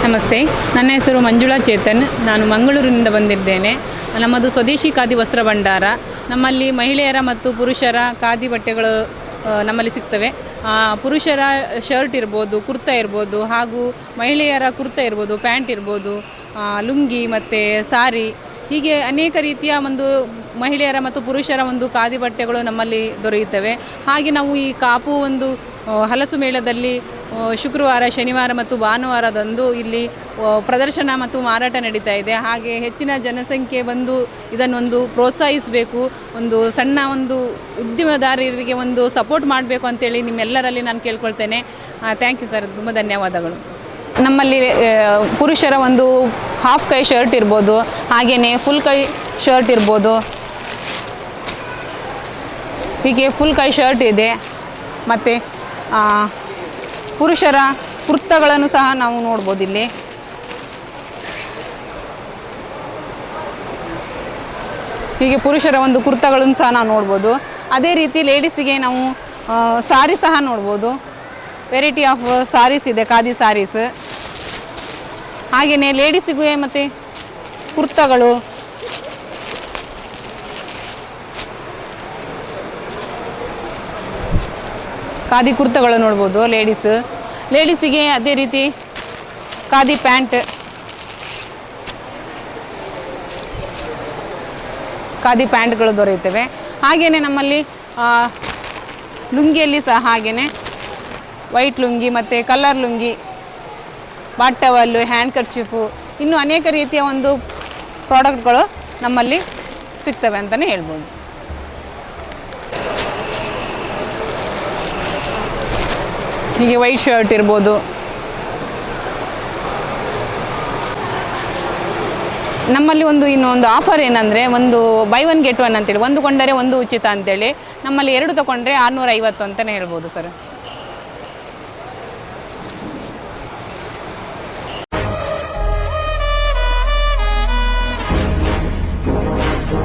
ನಮಸ್ತೆ, ನನ್ನ ಹೆಸರು ಮಂಜುಳಾ ಚೇತನ್. ನಾನು ಮಂಗಳೂರಿನಿಂದ ಬಂದಿದ್ದೇನೆ. ನಮ್ಮದು ಸ್ವದೇಶಿ ಖಾದಿ ವಸ್ತ್ರ ಭಂಡಾರ. ನಮ್ಮಲ್ಲಿ ಮಹಿಳೆಯರ ಮತ್ತು ಪುರುಷರ ಖಾದಿ ಬಟ್ಟೆಗಳು ನಮ್ಮಲ್ಲಿ ಸಿಗ್ತವೆ. ಪುರುಷರ ಶರ್ಟ್ ಇರ್ಬೋದು, ಕುರ್ತಾ ಇರ್ಬೋದು, ಹಾಗೂ ಮಹಿಳೆಯರ ಕುರ್ತಾ ಇರ್ಬೋದು, ಪ್ಯಾಂಟ್ ಇರ್ಬೋದು, ಲುಂಗಿ ಮತ್ತು ಸಾರಿ, ಹೀಗೆ ಅನೇಕ ರೀತಿಯ ಒಂದು ಮಹಿಳೆಯರ ಮತ್ತು ಪುರುಷರ ಒಂದು ಖಾದಿ ಬಟ್ಟೆಗಳು ನಮ್ಮಲ್ಲಿ ದೊರೆಯುತ್ತವೆ. ಹಾಗೆ ನಾವು ಈ ಕಾಪು ಒಂದು ಹಲಸು ಮೇಳದಲ್ಲಿ ಶುಕ್ರವಾರ, ಶನಿವಾರ ಮತ್ತು ಭಾನುವಾರದಂದು ಇಲ್ಲಿ ಪ್ರದರ್ಶನ ಮತ್ತು ಮಾರಾಟ ನಡೀತಾ ಇದೆ. ಹಾಗೆ ಹೆಚ್ಚಿನ ಜನಸಂಖ್ಯೆ ಬಂದು ಇದನ್ನೊಂದು ಪ್ರೋತ್ಸಾಹಿಸಬೇಕು, ಒಂದು ಸಣ್ಣ ಒಂದು ಉದ್ಯಮದಾರರಿಗೆ ಒಂದು ಸಪೋರ್ಟ್ ಮಾಡಬೇಕು ಅಂತೇಳಿ ನಿಮ್ಮೆಲ್ಲರಲ್ಲಿ ನಾನು ಕೇಳ್ಕೊಳ್ತೇನೆ. ಥ್ಯಾಂಕ್ ಯು ಸರ್, ತುಂಬ ಧನ್ಯವಾದಗಳು. ನಮ್ಮಲ್ಲಿ ಪುರುಷರ ಒಂದು ಹಾಫ್ ಕೈ ಶರ್ಟ್ ಇರ್ಬೋದು, ಹಾಗೆಯೇ ಫುಲ್ ಕೈ ಶರ್ಟ್ ಇರ್ಬೋದು. ಹೀಗೆ ಫುಲ್ ಕೈ ಶರ್ಟ್ ಇದೆ. ಮತ್ತು ಪುರುಷರ ಕುರ್ತಾಗಳನ್ನು ಸಹ ನಾವು ನೋಡ್ಬೋದು ಇಲ್ಲಿ. ಹೀಗೆ ಪುರುಷರ ಒಂದು ಕುರ್ತಾಗಳನ್ನು ಸಹ ನಾವು ನೋಡ್ಬೋದು. ಅದೇ ರೀತಿ ಲೇಡೀಸಿಗೆ ನಾವು ಸಾರಿ ಸಹ ನೋಡ್ಬೋದು. ವೆರೈಟಿ ಆಫ್ ಸಾರೀಸ್ ಇದೆ, ಖಾದಿ ಸಾರೀಸ್. ಹಾಗೆಯೇ ಲೇಡೀಸಿಗೂ ಮತ್ತು ಕುರ್ತಾಗಳು, ಖಾದಿ ಕುರ್ತಾಗಳು ನೋಡ್ಬೋದು. ಲೇಡೀಸಿಗೆ ಅದೇ ರೀತಿ ಖಾದಿ ಪ್ಯಾಂಟ್, ಖಾದಿ ಪ್ಯಾಂಟ್ಗಳು ದೊರೆಯುತ್ತವೆ. ಹಾಗೆಯೇ ನಮ್ಮಲ್ಲಿ ಲುಂಗಿಯಲ್ಲಿ ಸಹ ಹಾಗೆಯೇ ವೈಟ್ ಲುಂಗಿ ಮತ್ತು colour lungi, bath towel, hand kerchief, ಇನ್ನೂ ಅನೇಕ ರೀತಿಯ ಒಂದು ಪ್ರಾಡಕ್ಟ್ಗಳು ನಮ್ಮಲ್ಲಿ ಸಿಗ್ತವೆ ಅಂತಲೇ ಹೇಳ್ಬೋದು. ಹೀಗೆ ವೈಟ್ ಶರ್ಟ್ ಇರ್ಬೋದು. ನಮ್ಮಲ್ಲಿ ಇನ್ನೊಂದು ಆಫರ್ ಏನಂದರೆ, ಒಂದು ಬೈ ಒನ್ ಗೆಟ್ ಒನ್ ಅಂತೇಳಿ, ಒಂದು ಕೊಂಡರೆ ಒಂದು ಉಚಿತ ಅಂತೇಳಿ. ನಮ್ಮಲ್ಲಿ 2 ತಗೊಂಡ್ರೆ 650 ಅಂತಲೇ ಹೇಳ್ಬೋದು ಸರ್.